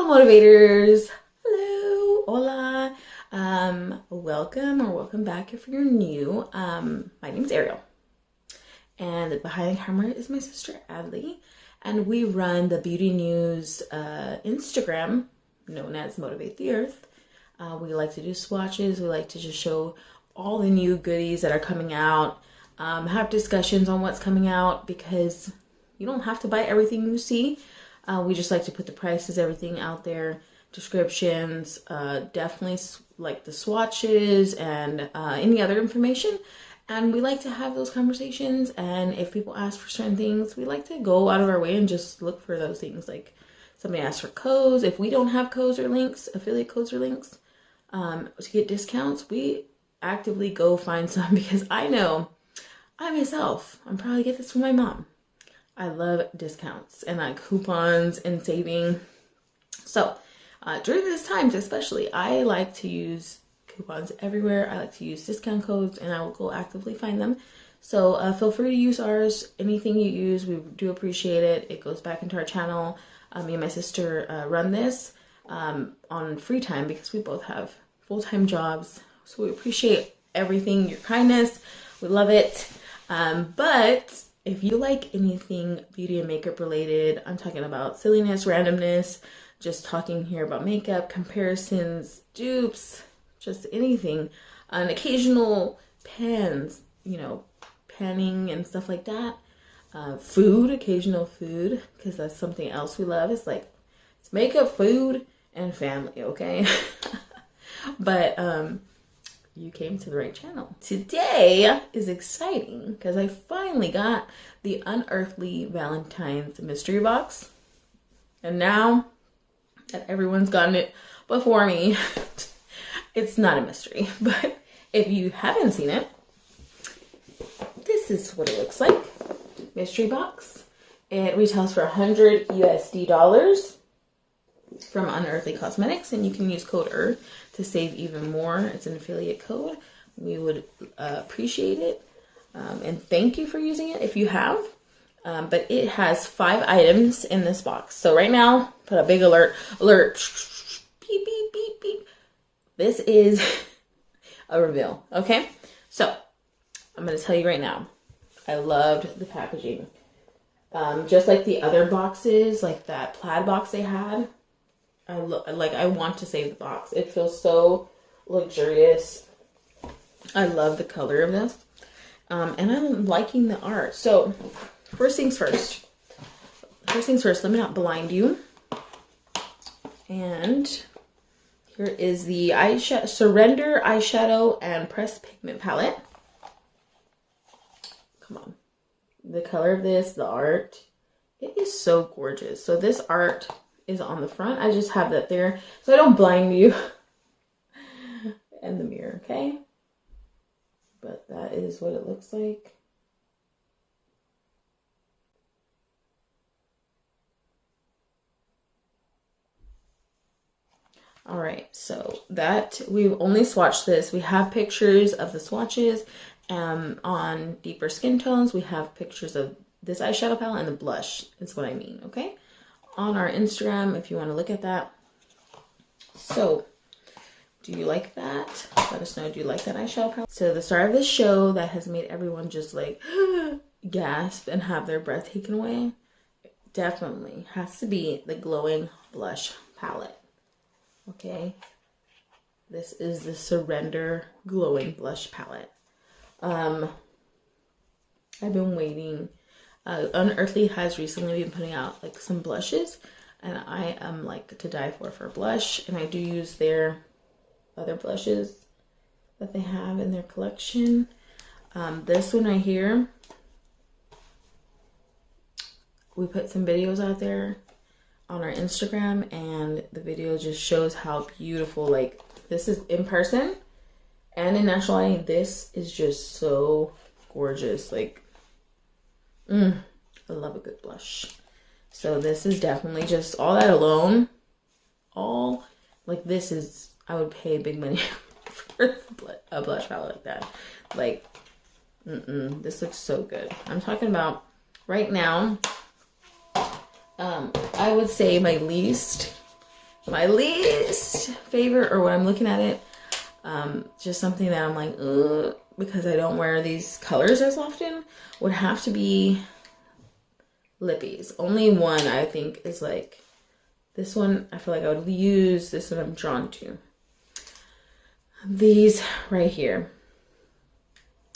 motivators. Hello, hola. Welcome back if you're new. My name's Ariel, and behind the camera is my sister Adley, and we run the Beauty News Instagram known as Motivate the Earth. We like to do swatches. We like to just show all the new goodies that are coming out, have discussions on what's coming out, because you don't have to buy everything you see. We just like to put the prices, everything out there, descriptions, definitely like the swatches and any other information. And we like to have those conversations. And if people ask for certain things, we like to go out of our way and just look for those things. Like somebody asks for codes. If we don't have codes or links, affiliate codes or links, to get discounts, we actively go find some, because I know I myself, I'm probably get this from my mom. I love discounts and like coupons and saving. So during these times especially, I like to use coupons everywhere. I like to use discount codes, and I will go actively find them. So feel free to use ours. Anything you use, we do appreciate it. It goes back into our channel. Me and my sister run this on free time, because we both have full-time jobs. So we appreciate everything, your kindness. We love it. But if you like anything beauty and makeup related, I'm talking about silliness, randomness, just talking here about makeup, comparisons, dupes, just anything, an occasional pans, you know, panning and stuff like that. Food, occasional food, because that's something else we love. It's like, it's makeup, food, and family, okay? But you came to the right channel. Today is exciting because I finally got the Unearthly Valentine's mystery box. And now that everyone's gotten it before me, it's not a mystery. But if you haven't seen it, this is what it looks like. Mystery box. It retails for $100 USD from Unearthly Cosmetics, and you can use code EARTH to save even more. It's an affiliate code. We would appreciate it, and thank you for using it if you have. But it has 5 items in this box. So right now, put a big alert, beep, beep, beep, beep. This is a reveal, okay? So I'm going to tell you right now, I loved the packaging. Just like the other boxes, like that plaid box they had, I want to save the box. It feels so luxurious. I love the color of this. And I'm liking the art. So first things first, let me not blind you. And here is the Surrender Eyeshadow and Pressed Pigment Palette. Come on. The color of this, the art, it is so gorgeous. So this art is on the front. I just have that there so I don't blind you in the mirror, okay? But that is what it looks like. All right, so that we've only swatched this. We have pictures of the swatches on deeper skin tones. We have pictures of this eyeshadow palette and the blush is what I mean, okay? On our Instagram, if you want to look at that. So, do you like that? Let us know, do you like that eyeshadow palette? So the star of this show that has made everyone just like gasp and have their breath taken away, definitely has to be the glowing blush palette. Okay, this is the Surrender glowing blush palette. I've been waiting. Unearthly has recently been putting out like some blushes, and I am like to die for blush, and I do use their other blushes that they have in their collection. This one right here, we put some videos out there on our Instagram, and the video just shows how beautiful, like, this is in person and in natural lighting. This is just so gorgeous. Like, I love a good blush. So this is definitely just all that alone. Like, this is, I would pay big money for a blush palette like that. Like, this looks so good. I'm talking about right now. I would say my least My least favorite, or when I'm looking at it, just something that I'm like, ugh, because I don't wear these colors as often, would have to be lippies. Only one I think is like, this one I feel like I would use, this one I'm drawn to. These right here,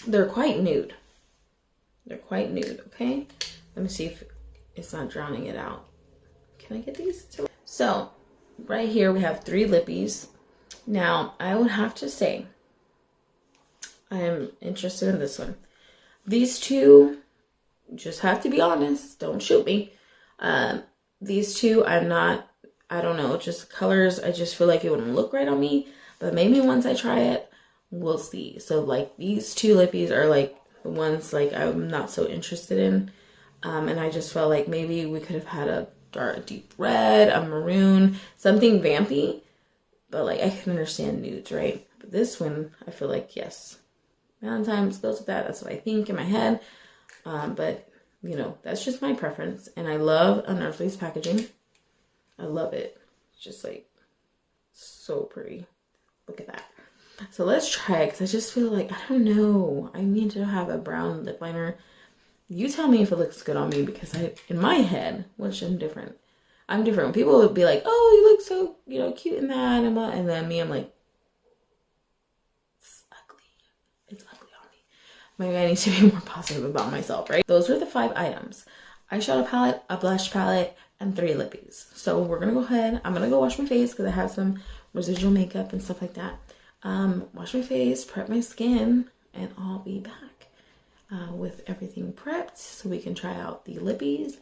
they're quite nude. They're quite nude, okay? Let me see if it's not drowning it out. Can I get these to... So, right here we have 3 lippies. Now, I would have to say, I am interested in this one. These 2, just have to be honest, don't shoot me. These 2, I'm not, I don't know, just colors, I just feel like it wouldn't look right on me. But maybe once I try it, we'll see. So like these 2 lippies are like the ones like I'm not so interested in. And I just felt like maybe we could have had a dark, deep red, a maroon, something vampy. But like I can understand nudes, right? But this one, I feel like, yes, Valentine's goes with that. That's what I think in my head. But you know, that's just my preference. And I love Unearthly's packaging. I love it. It's just like so pretty. Look at that. So let's try it, because I just feel like, I don't know, I need to have a brown lip liner. You tell me if it looks good on me, because in my head, which I'm different. When people would be like, oh, you look so, you know, cute in that, and then me, I'm like, it's ugly. It's ugly on me. Maybe I need to be more positive about myself, right? Those are the 5 items. Eyeshadow palette, a blush palette, and 3 lippies. So we're gonna go ahead. I'm gonna go wash my face because I have some residual makeup and stuff like that. Wash my face, prep my skin, and I'll be back with everything prepped so we can try out the lippies.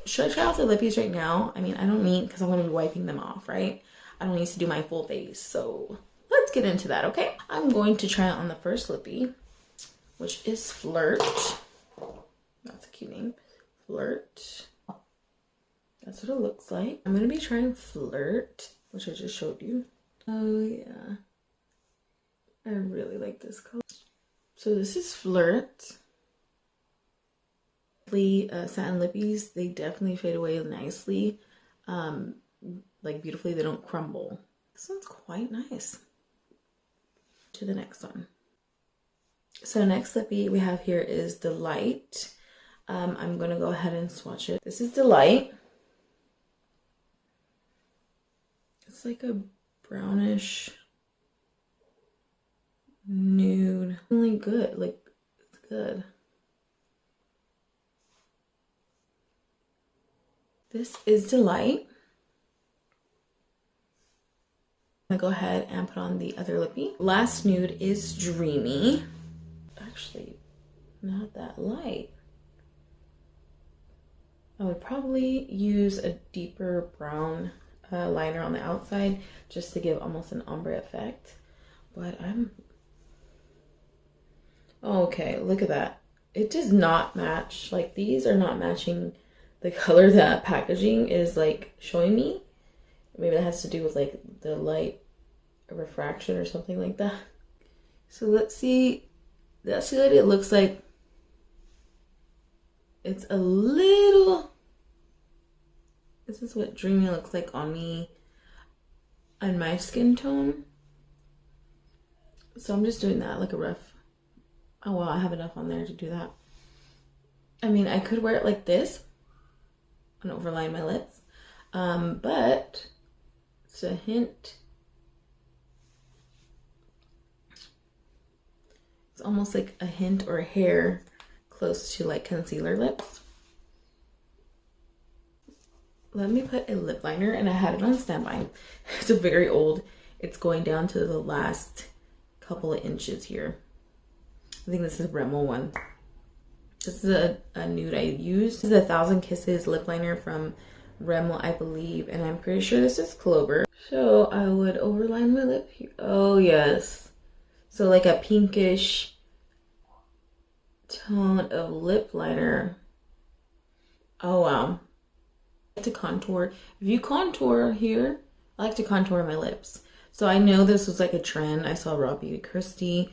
Should I try out the lippies right now? I mean, I don't need, because I'm going to be wiping them off, right? I don't need to do my full face. So let's get into that, okay? I'm going to try it on the first lippy, which is Flirt. That's a cute name. Flirt. That's what it looks like. I'm going to be trying Flirt, which I just showed you. Oh, yeah. I really like this color. So this is Flirt. Satin lippies, they definitely fade away nicely. Like beautifully, they don't crumble. This one's quite nice. To the next one. So next lippy we have here is Delight. I'm going to go ahead and swatch it. This is Delight. It's like a brownish nude. Really good. Like, it's good. This is Delight. I'm gonna go ahead and put on the other lippy. Last nude is Dreamy. Actually, not that light. I would probably use a deeper brown liner on the outside just to give almost an ombre effect. But okay, look at that. It does not match. Like, these are not matching the color that packaging is like showing me. Maybe that has to do with like the light refraction or something like that. So let's see. That's what it looks like. It's a little, this is what Dreamy looks like on me, on my skin tone. So I'm just doing that like a rough, oh wow, I have enough on there to do that. I mean, I could wear it like this and overline my lips, but it's a hint. It's almost like a hint or a hair close to like concealer lips. Let me put a lip liner, and I had it on standby. It's a very old, it's going down to the last couple of inches here. I think this is a Rimmel one. This is a nude I used. This is a 1,000 Kisses lip liner from Rimmel, I believe, and I'm pretty sure this is Clover. So I would overline my lip here. Oh yes. So like a pinkish tone of lip liner. Oh wow. I like to contour. If you contour here, I like to contour my lips. So I know this was like a trend. I saw Raw Beauty Christie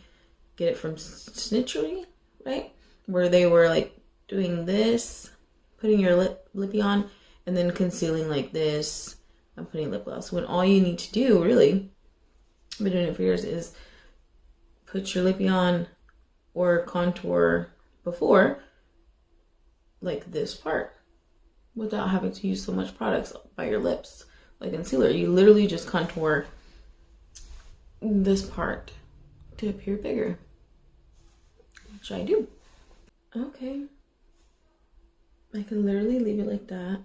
get it from Snitchery, right? Where they were like doing this, putting your lippy on, and then concealing like this, I'm putting lip gloss. When all you need to do, really, I've been doing it for years, is put your lippy on or contour before, like this part, without having to use so much products by your lips. Like concealer, you literally just contour this part to appear bigger, which I do. Okay, I can literally leave it like that.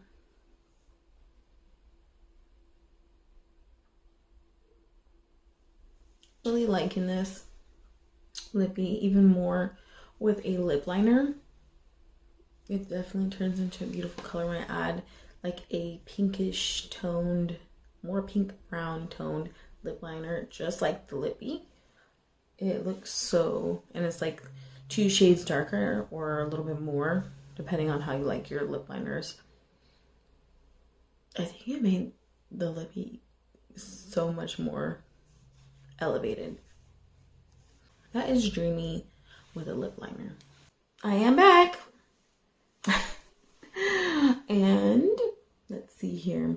Really liking this lippy even more with a lip liner. It definitely turns into a beautiful color when I add like a pinkish toned, more pink brown toned lip liner, just like the lippy. It looks so, and it's like 2 shades darker or a little bit more, depending on how you like your lip liners. I think it made the lippy so much more elevated. That is Dreamy with a lip liner. I am back. And let's see here.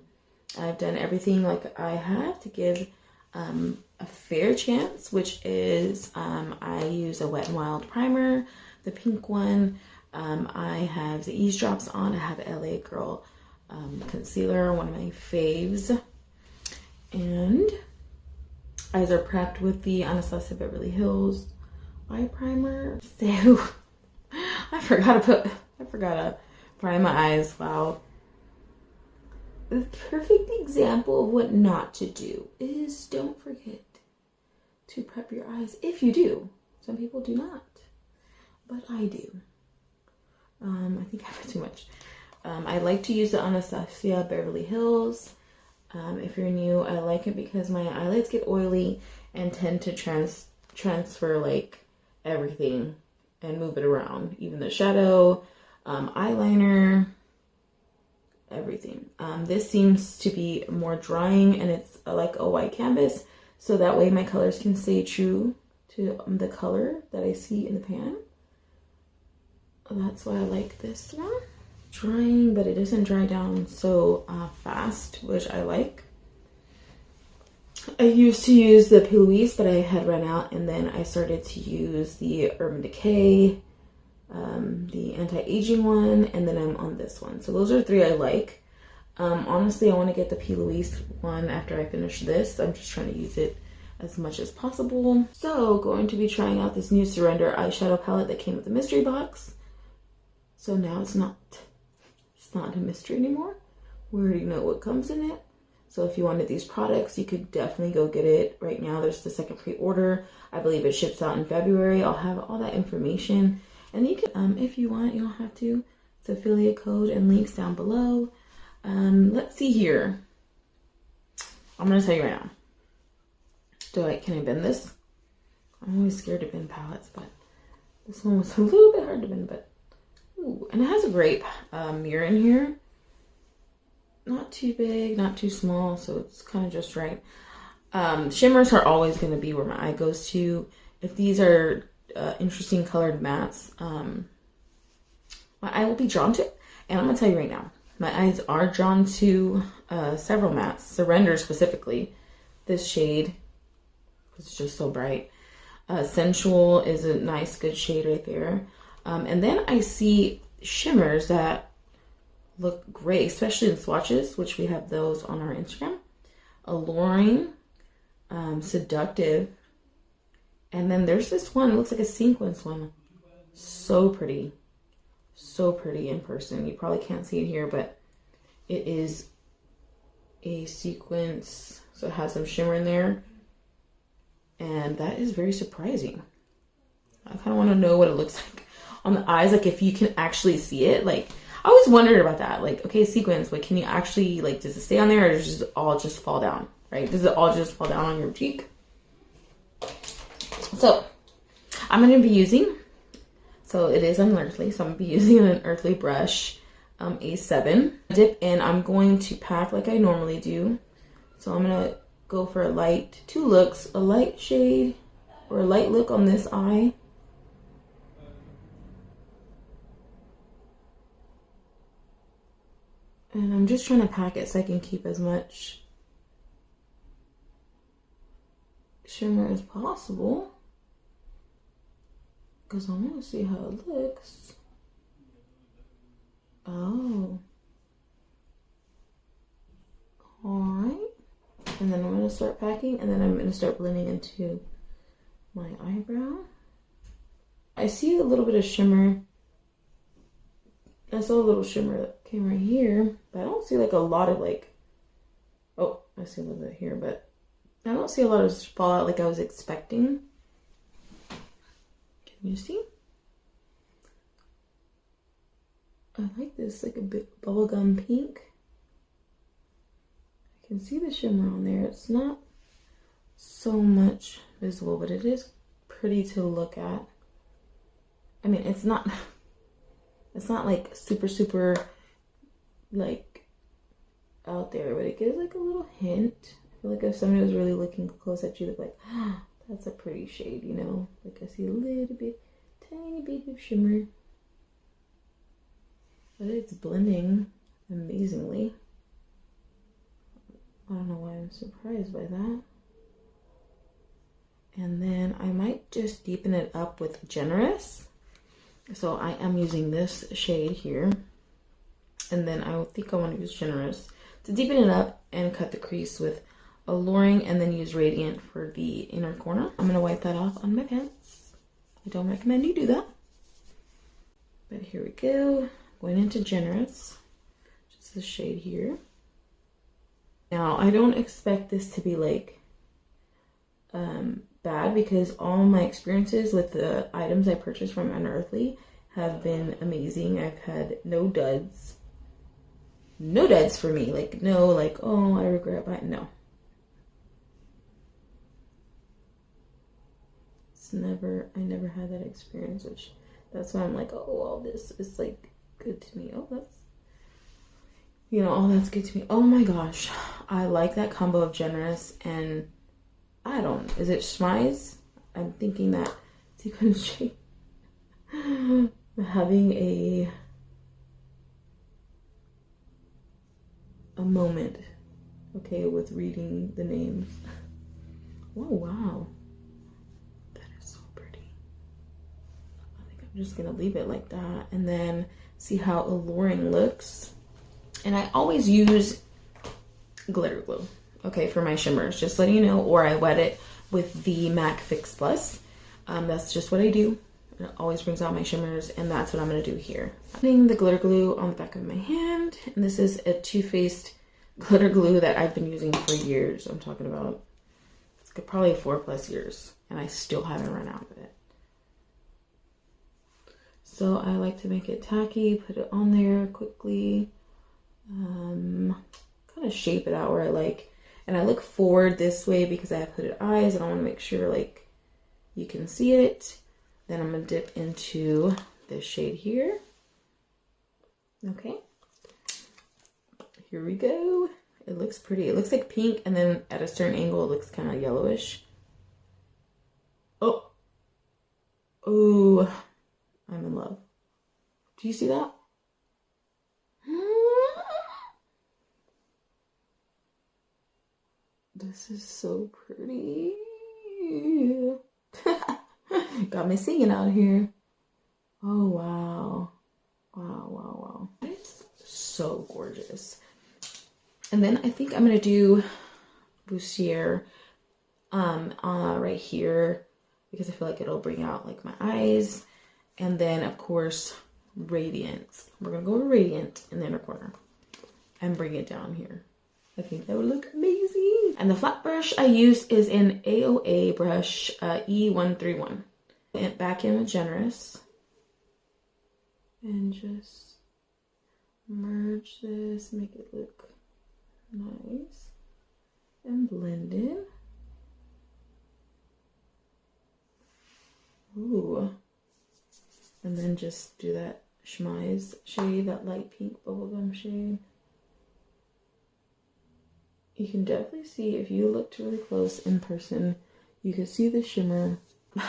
I've done everything like I have to give a fair chance, which is I use a Wet n Wild primer, the pink one. I have the Eavesdrops on. I have LA Girl concealer, one of my faves. And eyes are prepped with the Anastasia Beverly Hills eye primer. So I forgot to prime my eyes. Wow. The perfect example of what not to do is don't forget to prep your eyes if you do. Some people do not, but I do. I think I put too much. I like to use the Anastasia Beverly Hills. If you're new, I like it because my eyelids get oily and tend to transfer like everything and move it around. Even the shadow, eyeliner, everything. This seems to be more drying, and it's like a white canvas, so that way my colors can stay true to the color that I see in the pan. That's why I like this one. Drying, but it doesn't dry down so fast, which I like. I used to use the P. Louise, but I had run out, and then I started to use the Urban Decay, the anti-aging one, and then I'm on this one. So those are 3 I like. Honestly, I want to get the P. Louise one after I finish this. I'm just trying to use it as much as possible. So going to be trying out this new Surrender eyeshadow palette that came with the mystery box. So now it's not a mystery anymore. We already know what comes in it. So if you wanted these products, you could definitely go get it right now. There's the second pre-order. I believe it ships out in February. I'll have all that information. And you can, if you want, you don't have to. It's affiliate code and links down below. Let's see here. I'm gonna tell you right now. Can I bend this? I'm always scared to bend palettes, but this one was a little bit hard to bend, but ooh, and it has a great mirror in here. Not too big, not too small, so it's kind of just right. Shimmers are always going to be where my eye goes to. If these are interesting colored mattes, my eye will be drawn to it. And I'm going to tell you right now, my eyes are drawn to several mattes, Surrender specifically. This shade is just so bright. Sensual is a nice, good shade right there. And then I see shimmers that look great, especially in swatches, which we have those on our Instagram. Alluring, Seductive, and then there's this one, it looks like a sequence one. So pretty in person. You probably can't see it here, but it is a sequence, so it has some shimmer in there, and that is very surprising. I kind of want to know what it looks like on the eyes, like if you can actually see it. Like I always wondered about that, like, okay, sequins, but can you actually, like, does it stay on there, or does it all just fall down, right? Does it all just fall down on your cheek? So I'm going to be using, so it is Unearthly, so I'm going to be using an Unearthly brush, A7. Dip in, I'm going to pack like I normally do. So I'm going to go for a light, 2 looks, a light shade or a light look on this eye. And I'm just trying to pack it so I can keep as much shimmer as possible because I want to see how it looks. Oh. Alright. And then I'm going to start packing, and then I'm going to start blending into my eyebrow. I see a little bit of shimmer. I saw a little shimmer that came right here, but I don't see like a lot of like, oh, I see a little bit here, but I don't see a lot of fallout like I was expecting. Can you see? I like this, like a bit bubblegum pink. I can see the shimmer on there. It's not so much visible, but it is pretty to look at. I mean, it's not like super like out there, but it gives like a little hint. I feel like if somebody was really looking close at you, they'd be like, oh, that's a pretty shade, you know? Like I see a little bit, tiny bit of shimmer. But it's blending amazingly. I don't know why I'm surprised by that. And then I might just deepen it up with Generous. So I am using this shade here. And then I think I want to use Generous to deepen it up and cut the crease with Alluring, and then use Radiant for the inner corner. I'm going to wipe that off on my pants. I don't recommend you do that. But here we go. Going into Generous. Just the shade here. Now, I don't expect this to be like bad, because all my experiences with the items I purchased from Unearthly have been amazing. I've had no duds. No duds for me. Like, no, like, oh, I regret buying. No. I never had that experience, which that's why I'm like, oh, all this is like good to me. Oh, that's, you know, all that's good to me. Oh my gosh. I like that combo of Generous and I don't, is it Schmeiz? I'm thinking that sequin shade. Having a moment, okay, with reading the names. Oh, wow. That is so pretty. I think I'm just gonna leave it like that and then see how Alluring looks. And I always use glitter glue, okay, for my shimmers, just letting you know, or I wet it with the MAC Fix Plus. That's just what I do. It always brings out my shimmers, and that's what I'm gonna do here. I'm putting the glitter glue on the back of my hand, and this is a Too Faced glitter glue that I've been using for years. I'm talking about, it's probably 4+ years, and I still haven't run out of it. So I like to make it tacky, put it on there quickly, kind of shape it out where I like, and I look forward this way because I have hooded eyes and I want to make sure like you can see it. Then I'm gonna dip into this shade here. Okay, here we go. It looks pretty. It looks like pink, and then at a certain angle it looks kind of yellowish. Oh, I'm in love. Do you see that? This is so pretty. Got me singing out here. Oh, wow. Wow. It's so gorgeous. And then I think I'm going to do Bustier right here because I feel like it'll bring out like my eyes. And then, of course, Radiant. We're going to go with Radiant in the inner corner and bring it down here. I think that would look amazing. And the flat brush I use is an AOA brush, E131. And back in with Generous. And just merge this, make it look nice. And blend in. Ooh. And then just do that Schmeiz shade, that light pink bubblegum shade. You can definitely see, if you looked really close in person, you can see the shimmer.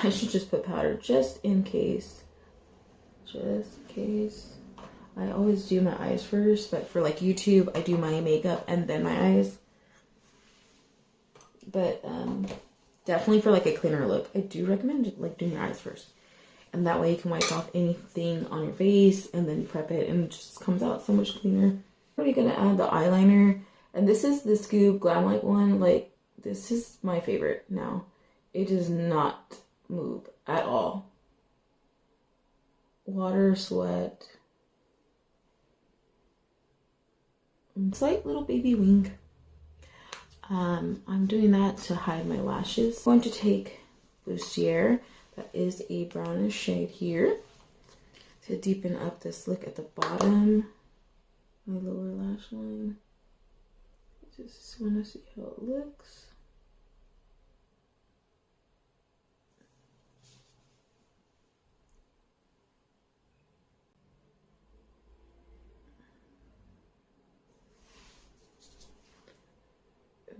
I should just put powder just in case. Just in case. I always do my eyes first, but for like YouTube, I do my makeup and then my eyes. But definitely for like a cleaner look. I do recommend like doing your eyes first. And that way you can wipe off anything on your face and then prep it and it just comes out so much cleaner. We're gonna add the eyeliner. And this is the Scoop Glam Light one. Like, this is my favorite now. It does not move at all. Water, sweat. Slight little baby wing. I'm doing that to hide my lashes. I'm going to take Bustier. That is a brownish shade here to deepen up this look at the bottom, my lower lash line. Just want to see how it looks.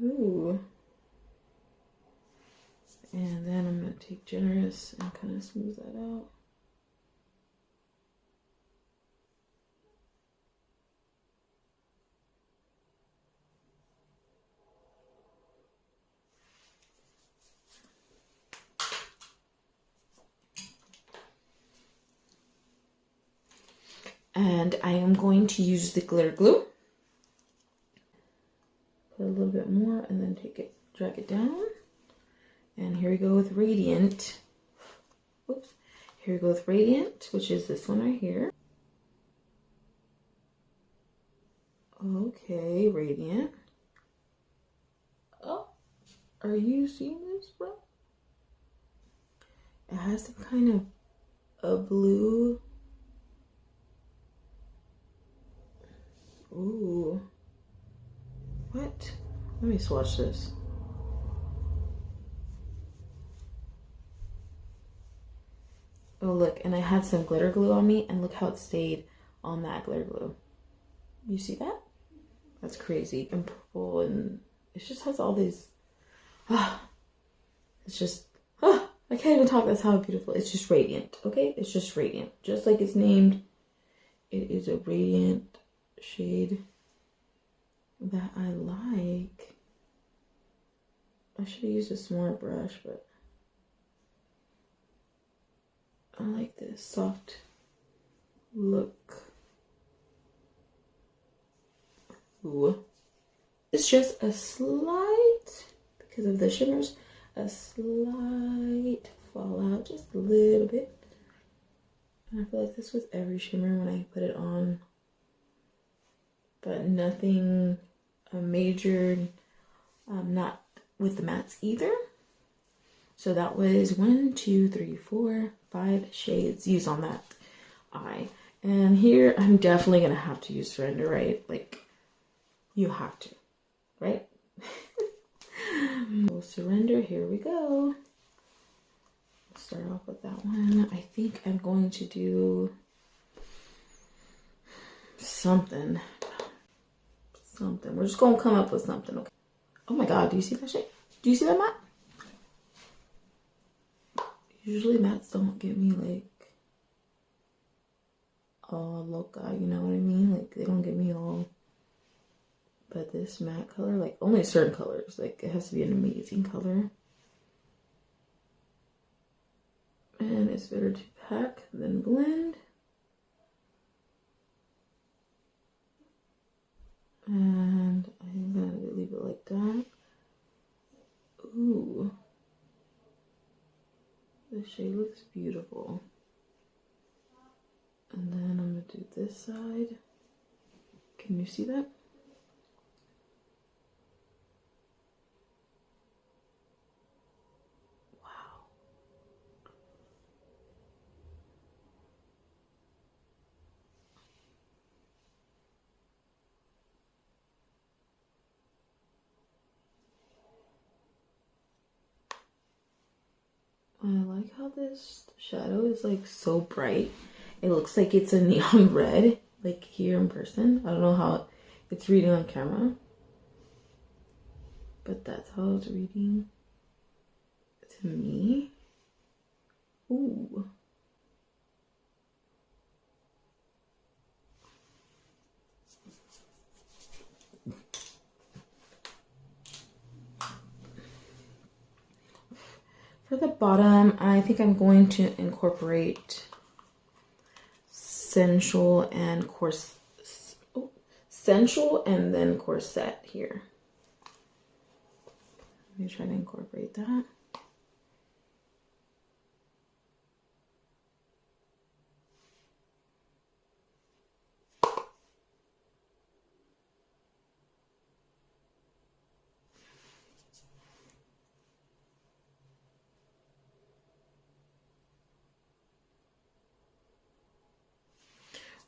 Ooh. And then I'm going to take Generous and kind of smooth that out. And I am going to use the glitter glue. Put a little bit more and then take it, drag it down. And here we go with Radiant. Whoops. Here we go with Radiant, which is this one right here. Okay, Radiant. Oh, are you seeing this, bro? It has some kind of a blue. Ooh. What? Let me swatch this. Oh, look, and I had some glitter glue on me, and look how it stayed on that glitter glue. You see that? That's crazy. And purple, and it just has all these, it's just, I can't even talk. That's how beautiful. It's just radiant, okay? It's just radiant. Just like it's named, it is a radiant shade that I like. I should have used a smaller brush, but I like this soft look. Ooh. It's just a slight, because of the shimmers, a slight fallout, just a little bit. And I feel like this was every shimmer when I put it on, but nothing major, not with the mattes either. So that was 1, 2, 3, 4, 5 shades used on that eye. And here I'm definitely gonna have to use Surrender, right? Like, you have to, right? We'll Surrender, here we go. Let's start off with that one. I think I'm going to do something. We're just gonna come up with something, okay? Oh my God, do you see that shade? Do you see that matte? Usually mattes don't get me like all loca, you know what I mean? Like, they don't get me all, but this matte color, like only certain colors, like it has to be an amazing color. And it's better to pack than blend. And I'm gonna leave it like that. Ooh. The shade looks beautiful. And then I'm gonna do this side. Can you see that? Wow. I like how this shadow is like so bright. It looks like it's a neon red, like here in person. I don't know how it's reading on camera, but that's how it's reading to me. Ooh. For the bottom, I think I'm going to incorporate sensual and sensual and then corset here. Let me try to incorporate that.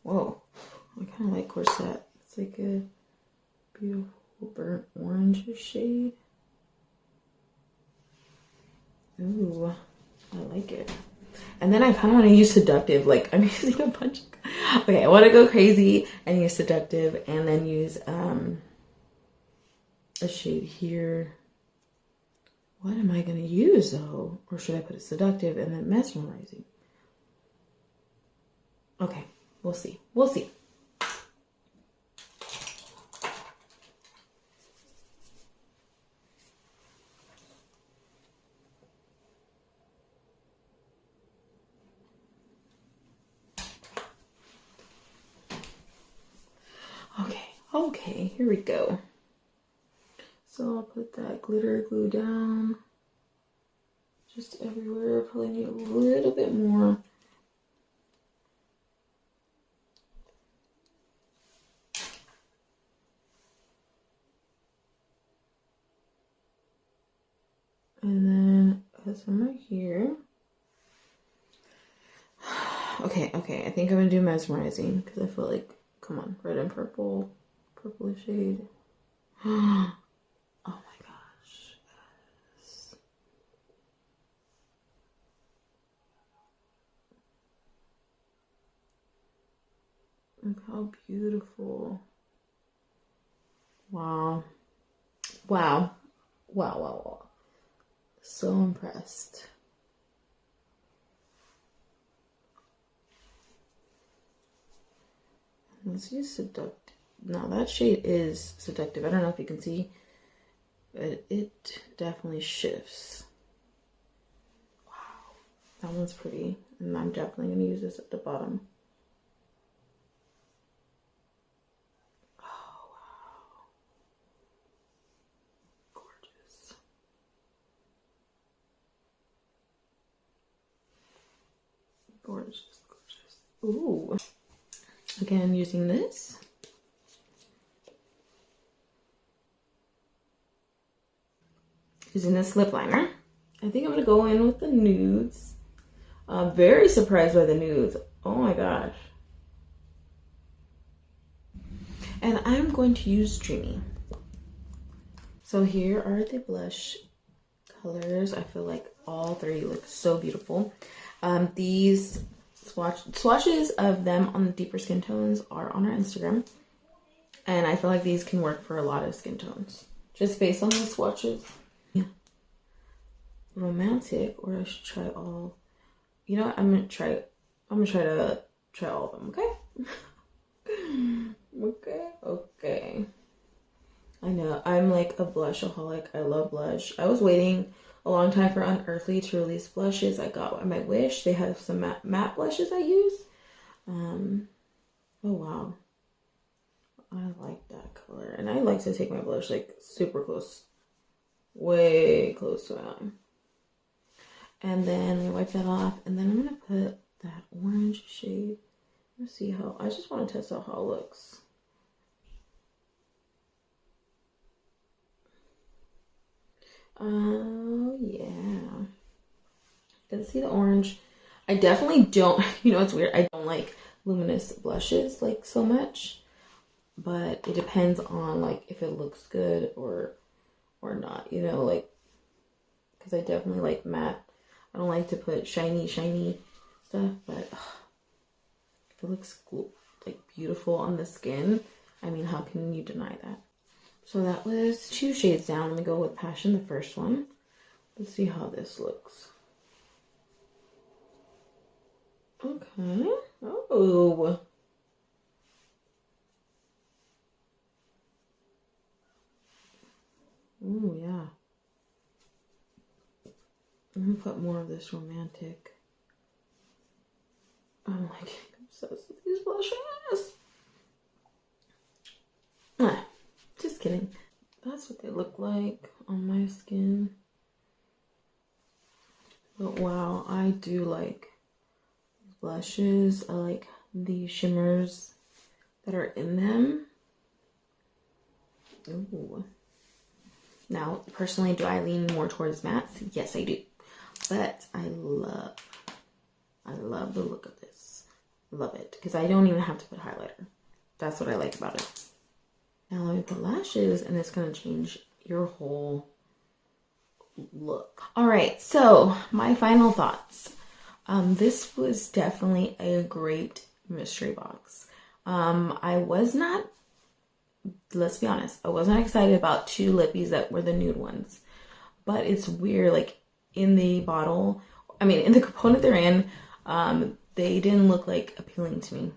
Whoa, I kind of like corset. It's like a beautiful burnt orange shade. Ooh, I like it. And then I kind of want to use seductive. Like I'm using a bunch of... Okay, I want to go crazy and use seductive and then use a shade here. What am I going to use though? Or should I put a seductive and then mesmerizing? Okay, we'll see. We'll see. Okay, here we go. So I'll put that glitter glue down just everywhere. Probably need a little bit more. And then some right here. Okay, I think I'm gonna do mesmerizing because I feel like, come on, red and purple, purplish shade. Oh my gosh, yes. Look how beautiful. Wow. Wow. Wow, wow, wow. So impressed. Let's use seductive. Now that shade is seductive. I don't know if you can see, but it definitely shifts. Wow, that one's pretty. And I'm definitely going to use this at the bottom. Oh, wow. Gorgeous. Gorgeous, gorgeous. Ooh. Again, using this. Using this lip liner. I think I'm going to go in with the nudes. I'm very surprised by the nudes. Oh my gosh. And I'm going to use Dreamy. So here are the blush colors. I feel like all three look so beautiful. These swatches of them on the deeper skin tones are on our Instagram. And I feel like these can work for a lot of skin tones. Just based on the swatches. Yeah. Romantic, or I should try all. You know what? I'm gonna try to try all of them, okay? Okay. I know, I'm like a blushaholic. I love blush. I was waiting a long time for Unearthly to release blushes. I got my wish. They have some matte blushes I use. Oh wow. I like that color. And I like to take my blush like super close. Way close to my eye. And then we wipe that off. And then I'm going to put that orange shade. Let's see how, I just want to test out how it looks. Oh, yeah. Can see the orange. I definitely don't, you know, it's weird. I don't like luminous blushes like so much. But it depends on like if it looks good or not, you know, like, because I definitely like matte. I don't like to put shiny stuff, but if it looks like beautiful on the skin, I mean, how can you deny that? So that was 2 shades down. Let me go with Passion, the first one. Let's see how this looks. Okay. Oh. Ooh, yeah. I'm gonna put more of this romantic. I'm like obsessed with these blushes. Just kidding. That's what they look like on my skin. But wow, I do like blushes. I like the shimmers that are in them. Ooh. Now, personally, do I lean more towards mattes? Yes, I do. But I love the look of this. Love it. Because I don't even have to put highlighter. That's what I like about it. Now let me put lashes, and it's going to change your whole look. All right, so my final thoughts. This was definitely a great mystery box. I was not, let's be honest, I wasn't excited about two lippies that were the nude ones. But it's weird, like in the bottle, I mean in the component they're in, they didn't look like appealing to me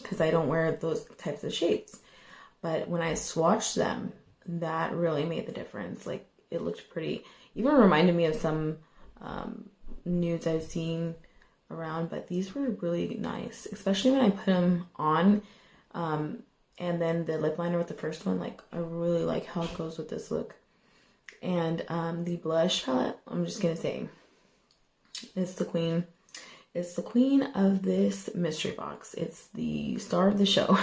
because I don't wear those types of shades. But when I swatched them, that really made the difference. Like it looked pretty, even reminded me of some nudes I've seen around, but these were really nice, especially when I put them on. And then the lip liner with the first one, like I really like how it goes with this look. And the blush palette, I'm just gonna say, it's the queen. It's the queen of this mystery box. It's the star of the show.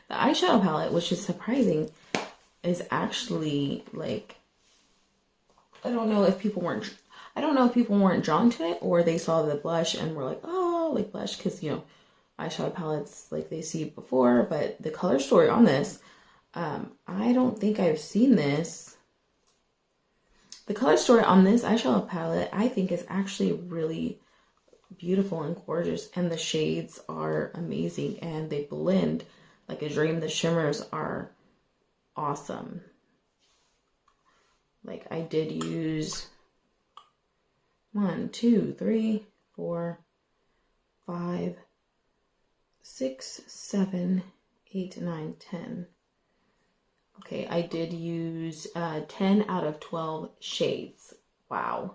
The eyeshadow palette, which is surprising, is actually like, I don't know if people weren't drawn to it, or they saw the blush and were like, oh, like blush, because you know, eyeshadow palettes, like they see before. But the color story on this, I don't think I've seen this. The color story on this eyeshadow palette, I think, is actually really beautiful and gorgeous, and the shades are amazing and they blend like a dream. The shimmers are awesome. Like I did use 1, 2, 3, 4, 5, 6, 7, 8, 9, 10. Okay, I did use 10 out of 12 shades. Wow.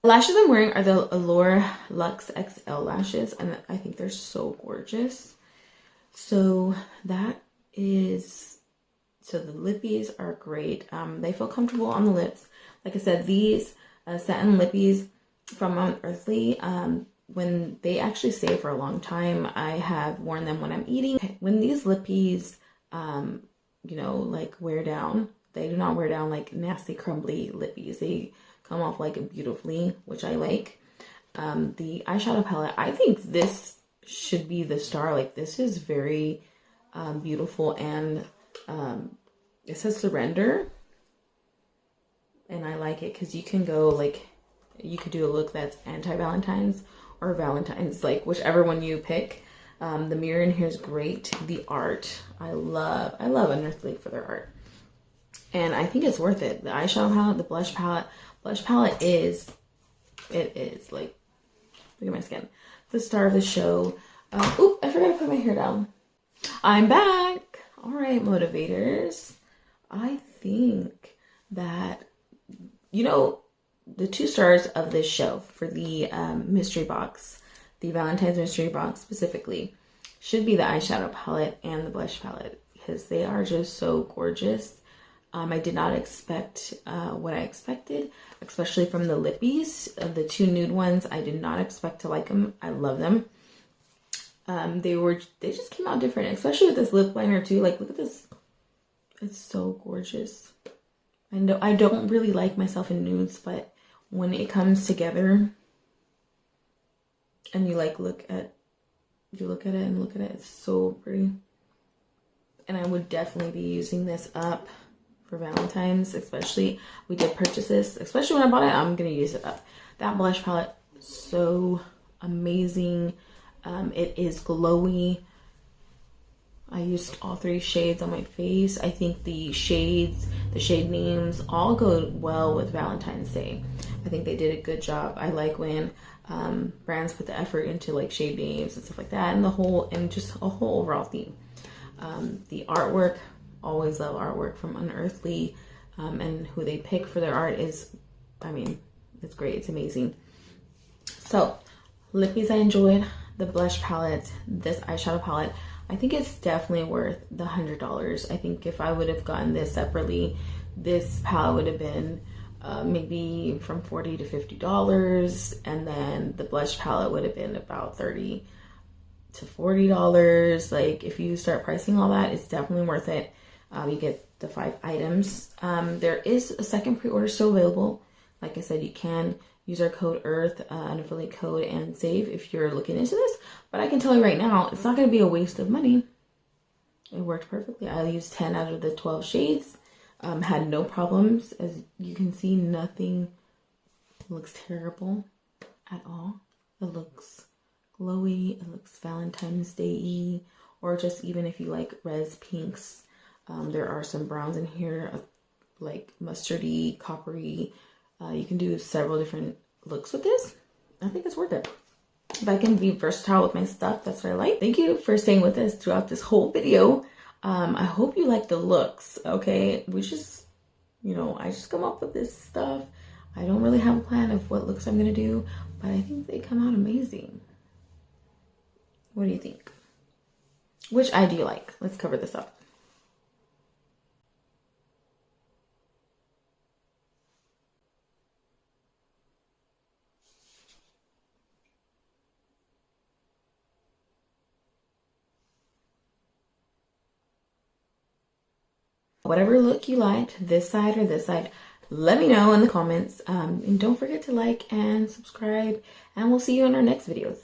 The lashes I'm wearing are the Allure Luxe XL lashes, and I think they're so gorgeous. So that is, so the lippies are great. They feel comfortable on the lips. Like I said, these satin lippies from Unearthly, when they actually stay for a long time, I have worn them when I'm eating. When these lippies, you know, like wear down, they do not wear down like nasty crumbly lippies. They come off like beautifully, which I like. The eyeshadow palette, I think this should be the star. Like this is very beautiful, and it says surrender, and I like it because you can go like, you could do a look that's anti-Valentine's or Valentine's, like whichever one you pick. The mirror in here is great. The art, I love Unearthly for their art, and I think it's worth it. The eyeshadow palette, the blush palette is, it is like, look at my skin, the star of the show. Oop, I forgot to put my hair down. I'm back. All right, motivators. I think that, you know, the two stars of this show for the mystery box, the Valentine's mystery box specifically, should be the eyeshadow palette and the blush palette, because they are just so gorgeous. I did not expect what I expected, especially from the lippies. The two nude ones, I did not expect to like them. I love them. They just came out different, especially with this lip liner too. Like, look at this. It's so gorgeous. I know I don't really like myself in nudes, but when it comes together and you like look at it, it's so pretty. And I would definitely be using this up for Valentine's, especially. We did purchase this, especially when I bought it, I'm gonna use it up. That blush palette, so amazing. It is glowy. I used all 3 shades on my face. I think the shades, the shade names all go well with Valentine's Day. I think they did a good job. I like when brands put the effort into like shade names and stuff like that, and just a whole overall theme. The artwork, always love artwork from Unearthly, and who they pick for their art is, I mean, It's great. It's amazing. So, lippies, I enjoyed. The blush palette, this eyeshadow palette, I think it's definitely worth the $100. I think if I would have gotten this separately, this palette would have been maybe from $40 to $50, and then the blush palette would have been about $30 to $40. Like, if you start pricing all that, it's definitely worth it. You get the 5 items. There is a second pre-order still available. Like I said, you can use our code EARTH, an affiliate code, and save if you're looking into this. But I can tell you right now, it's not going to be a waste of money. It worked perfectly. I used 10 out of the 12 shades. Had no problems. As you can see, nothing looks terrible at all. It looks glowy. It looks Valentine's Day-y. Or just even if you like res pinks. There are some browns in here, like mustardy, coppery. You can do several different looks with this. I think it's worth it. If I can be versatile with my stuff, that's what I like. Thank you for staying with us throughout this whole video. I hope you like the looks, okay? We just, you know, I just come up with this stuff. I don't really have a plan of what looks I'm gonna do, but I think they come out amazing. What do you think? Which eye do you like? Let's cover this up. Whatever look you liked, this side or this side, let me know in the comments. And don't forget to like and subscribe, and we'll see you in our next videos.